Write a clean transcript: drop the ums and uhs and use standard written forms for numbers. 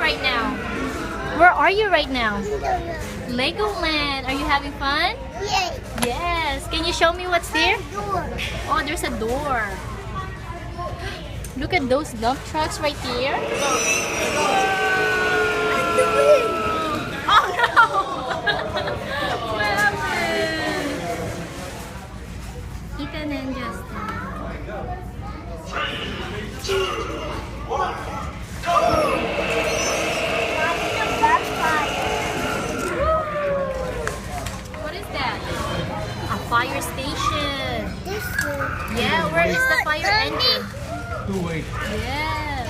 right now? Where are you right now? Legoland. Are you having fun? Yes. Yes. Can you show me what's there? Door. Oh, there's a door. Look at those dump trucks right here. Oh no! What happened? Ethan and Justin. 3, 2, 1, go! What is that? A fire station. This one. Yeah, where is the fire engine? Wait. Yeah.